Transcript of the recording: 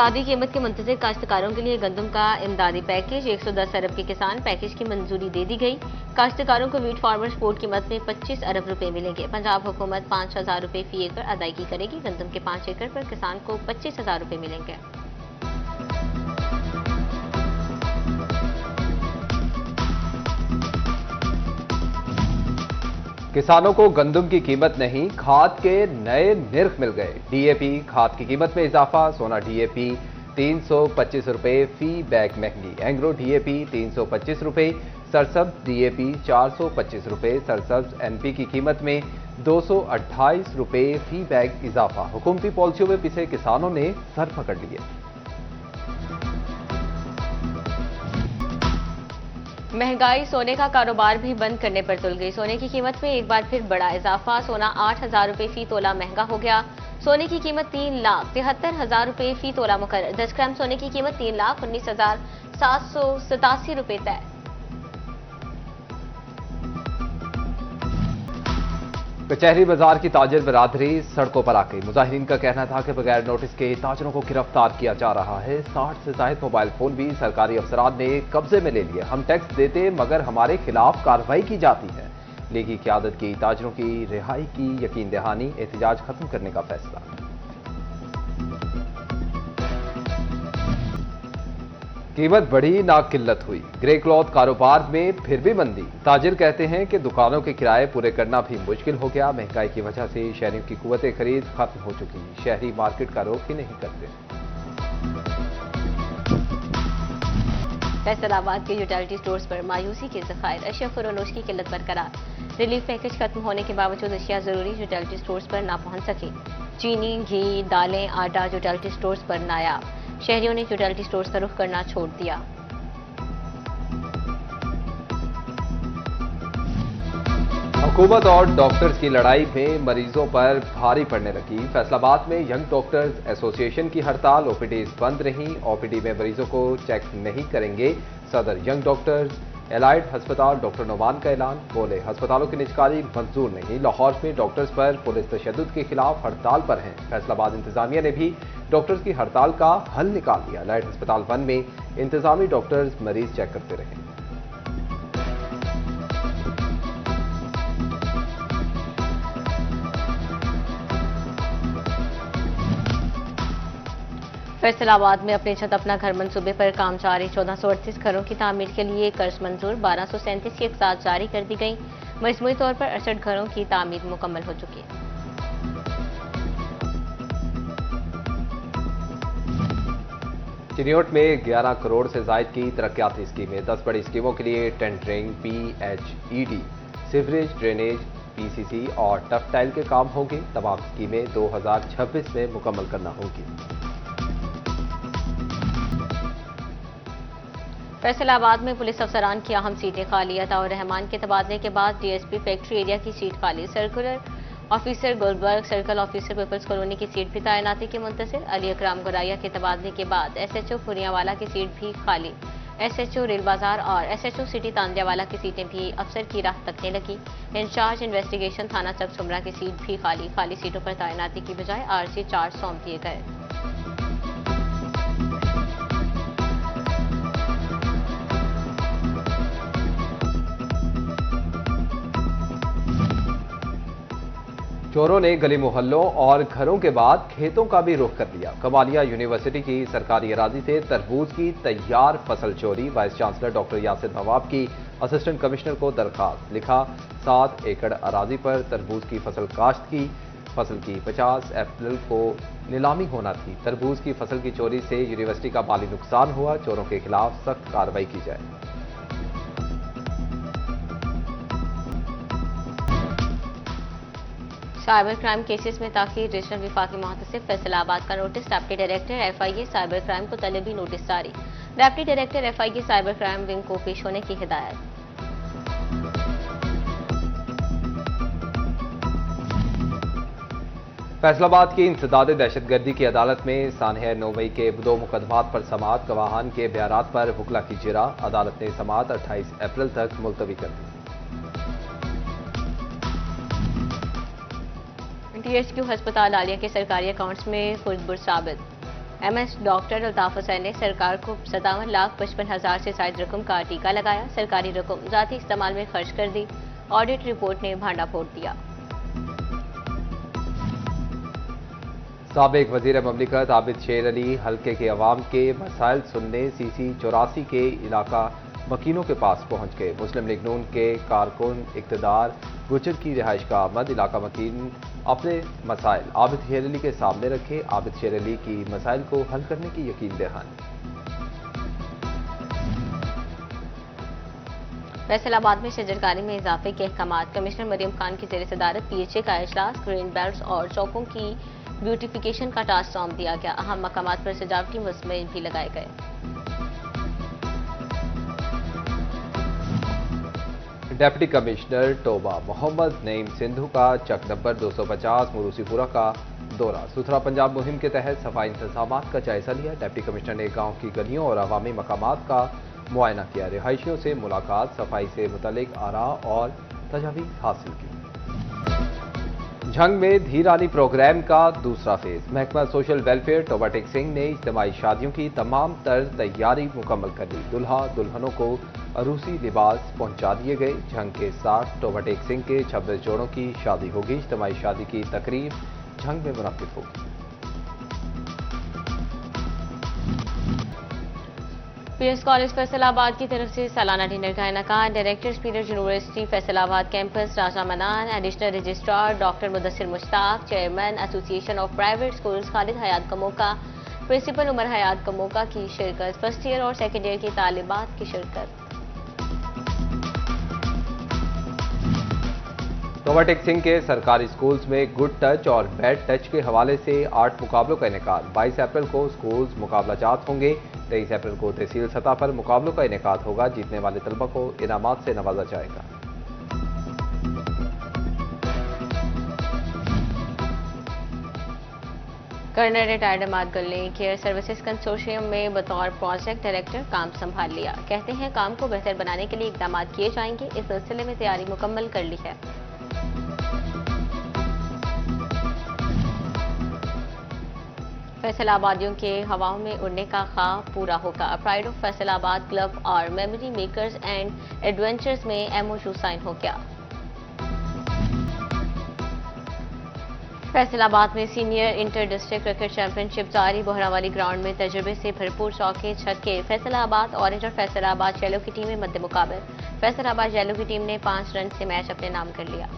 इमदादी कीमत के मुंतज़िर काश्तकारों के लिए गंदम का इमदादी पैकेज 110 अरब के किसान पैकेज की मंजूरी दे दी गई। काश्तकारों को वीट फार्मर सपोर्ट कीमत में 25 अरब रुपए मिलेंगे। पंजाब हुकूमत 5,000 रुपए फी एकड़ अदायगी करेगी। गंदम के 5 एकड़ पर किसान को 25,000 रुपए मिलेंगे। किसानों को गंदम की कीमत नहीं, खाद के नए निर्ख मिल गए। डीएपी खाद की कीमत में इजाफा। सोना डीएपी 325 रुपए फी बैग महंगी। एंग्रो डीएपी 325 रुपए, सरसब्ज डीएपी 425 रुपए। सरसब्ज एनपी की कीमत में 228 रुपए फी बैग इजाफा। हुकूमती पॉलिसियों में पिछे किसानों ने सर पकड़ लिए। महंगाई सोने का कारोबार भी बंद करने पर तुल गई। सोने की कीमत में एक बार फिर बड़ा इजाफा। सोना 8,000 रुपए फी तोला महंगा हो गया। सोने की कीमत 3,73,000 रुपए फी तोला मुकर्रर। 10 ग्राम सोने की कीमत 3,19,787 रुपए तय। कचहरी बाजार की ताजिर बरादरी सड़कों पर आ गई। मुजाहिरीन का कहना था कि बगैर नोटिस के ताजिरों को गिरफ्तार किया जा रहा है। 60 से ज्यादा मोबाइल फोन भी सरकारी अफसरान ने कब्जे में ले लिए। हम टैक्स देते मगर हमारे खिलाफ कार्रवाई की जाती है। लीगी क़यादत की ताजिरों की रिहाई की यकीन दहानी, एहतजाज खत्म करने का फैसला। कीमत बढ़ी ना किल्लत हुई। ग्रे क्लॉथ कारोबार में फिर भी मंदी। ताजिर कहते हैं कि दुकानों के किराए पूरे करना भी मुश्किल हो गया। महंगाई की वजह से शहरियों की कुव्वत खरीद खत्म हो चुकी। शहरी मार्केट का रुख ही नहीं करते। फैसलाबाद के यूटिलिटी स्टोर्स पर मायूसी के ज़खायर। अशिया फरोनोश की किल्लत बरकरार। रिलीफ पैकेज खत्म होने के बावजूद अशिया जरूरी यूटिलिटी स्टोर्स पर ना पहुंच सके। चीनी, घी, दालें, आटा यूटिलिटी स्टोर्स पर नायाब। शहरियों ने यूटिलिटी स्टोर्स का रुख करना छोड़ दिया। हुकूमत और डॉक्टर्स की लड़ाई में मरीजों पर भारी पड़ने लगी। फैसलाबाद में यंग डॉक्टर्स एसोसिएशन की हड़ताल। ओपीडी बंद रही। ओपीडी में मरीजों को चेक नहीं करेंगे। सदर यंग डॉक्टर्स एलाइड अस्पताल डॉक्टर नोमान का ऐलान। बोले अस्पतालों की निजकारी मंजूर नहीं। लाहौर में डॉक्टर्स पर पुलिस तशद्दुद के खिलाफ हड़ताल पर हैं। फैसलाबाद इंतजामिया ने भी डॉक्टर्स की हड़ताल का हल निकाल दिया। एलाइड अस्पताल 1 में इंतजामी डॉक्टर्स मरीज चेक करते रहे। फैसलाबाद में अपने छत अपना घर मंसूबे पर काम जारी। 1438 घरों की तामीर के लिए कर्ज मंजूर। 1237 की इक़्सात जारी कर दी गई। मजमूई तौर पर 68 घरों की तामीर मुकम्मल हो चुकी है। चिनियोट में 11 करोड़ से जायद की तरक्याती स्कीमें। 10 बड़ी स्कीमों के लिए tendering, PHED, sewerage, drainage, PCC और टफ टाइल के काम होंगे। तमाम स्कीमें 2026 में मुकम्मल करना होगी। फैसलाबाद में पुलिस अफसरान की अहम सीटें खाली। अताउर रहमान के तबादले के बाद DSP फैक्ट्री एरिया की सीट खाली। Circular officer Gulberg, circle officer People's Colony की सीट भी तैनाती के मुंतज़िर। अली अकराम गुराया के तबादले के बाद SHO फुरियावाला की सीट भी खाली। SHO रेल बाजार और SHO सिटी तांदियावाला की सीटें भी अफसर की राह तकने लगी। इंचार्ज इन्वेस्टिगेशन थाना चक सुमरा की सीट भी खाली। खाली सीटों पर तैनाती की बजाय RC चार्ज सौंप दिए गए। चोरों ने गली मोहल्लों और घरों के बाद खेतों का भी रुख कर लिया। कमालिया यूनिवर्सिटी की सरकारी अराजी से तरबूज की तैयार फसल चोरी। वाइस चांसलर डॉक्टर यासिर नवाब की असिस्टेंट कमिश्नर को दरखास्त। लिखा 7 एकड़ अराजी पर तरबूज की फसल काश्त की। फसल की 50 अप्रैल को नीलामी होना थी। तरबूज की फसल की चोरी से यूनिवर्सिटी का माली नुकसान हुआ। चोरों के खिलाफ सख्त कार्रवाई की जाए। साइबर क्राइम केसेस में ताखीर। रीजनल विफाकी मुहतसिब फैसलाबाद का notice. Deputy director FIA cyber crime को तलबी नोटिस जारी। Deputy director FIA cyber crime wing को पेश होने की हिदायत। फैसलाबाद की इंसदाद दहशतगर्दी की अदालत में सानह 9 मई के 2 मुकदमात पर समाअत। गवाहान के बयानात पर वकला की जिरा। अदालत ने समाअत 28 अप्रैल तक मुलतवी कर दी। THQ अस्पताल आलिया के सरकारी अकाउंट्स में खुर्दबुर्द साबित। एमएस डॉक्टर अल्ताफ हुसैन ने सरकार को 57,55,000 से ज्यादा रकम का टीका लगाया। सरकारी रकम जाती इस्तेमाल में खर्च कर दी। ऑडिट रिपोर्ट ने भांडाफोड़ दिया। साबिक वजीर ममलिकत आबिद शेर अली हल्के के अवाम के मसाइल सुनने सीसी 84 के इलाका मकीनों के पास पहुंच गए। मुस्लिम लीग नून के कारकुन इक़्तिदार गुजर की रिहाइश का आमद इलाका मकीन अपने मसाइल आबिद शेर अली के सामने रखे। आबिद शेर अली की मसाइल को हल करने की यकीन दहानी। फैसलाबाद में शजरकारी में इजाफे के अहकामात। कमिश्नर मरियम खान की जेर सदारत पीएचए का इजलास। ग्रीन बेल्ट्स और चौकों की ब्यूटिफिकेशन का टास्क सौंप दिया गया। अहम मकामात पर सजावटी मुसम्मे भी लगाए गए। डिप्टी कमिश्नर टोबा मोहम्मद नईम सिंधु का चक नंबर 250 मुरूसीपुरा का दौरा। सुथरा पंजाब मुहिम के तहत सफाई इंतजामात का जायजा लिया। डिप्टी कमिश्नर ने गांव की गलियों और अवामी मकामात का मुआयना किया। रिहायशियों से मुलाकात, सफाई से मुतल्लिक आरा और तजावीज़ हासिल की। झंग में धीरानी प्रोग्राम का दूसरा फेज। महकमा सोशल वेलफेयर टोबा टेक सिंह ने इज्तिमाई शादियों की तमाम तर तैयारी मुकम्मल कर ली। दुल्हा दुल्हनों को अरूसी लिबास पहुंचा दिए गए। झंग के साथ टोबा टेक सिंह के 26 जोड़ों की शादी होगी। इज्तिमाई शादी की तकरीब झंग में मुनक्किद होगी। पीएस कॉलेज फैसलाबाद की तरफ से सालाना डिनर का इनेकाद। Director speaker university Faisalabad campus Raja Manan, additional registrar doctor Mudassir Mushtaq, chairman association of private schools Khalid Hayat Kamoka, principal Umar Hayat Kamoka की शिरकत। फर्स्ट ईयर और सेकेंड ईयर की तालिबात की शिरकत। टोबा टेक सिंह के सरकारी स्कूल्स में गुड टच और बैड टच के हवाले से आर्ट मुकाबलों का इनेकाद। 22 अप्रैल को स्कूल्स मुकाबलाजात होंगे। 23 अप्रैल को तहसील सतह पर मुकाबलों का इनेकाद होगा। जीतने वाले तलबा को इनामात से नवाजा जाएगा। कर्नल रिटायर्ड अमाद गुल ने केयर सर्विसेज कंसोर्शियम में बतौर प्रोजेक्ट डायरेक्टर काम संभाल लिया। कहते हैं काम को बेहतर बनाने के लिए इकदाम किए जाएंगे। इस सिलसिले में तैयारी मुकम्मल कर ली है। फैसलाबादियों के हवाओं में उड़ने का ख्वाब पूरा होगा। प्राइड ऑफ फैसलाबाद क्लब और मेमोरी मेकर्स एंड एडवेंचर्स में एमओयू साइन हो गया। फैसलाबाद में senior inter district cricket championship जारी। बोहरावाली ग्राउंड में तजुर्बे से भरपूर चौके छक्के। फैसलाबाद ऑरेंज और फैसलाबाद येलो की टीमें मद्दे मुकाबले। फैसलाबाद येलो की टीम ने 5 रन से मैच अपने नाम कर लिया।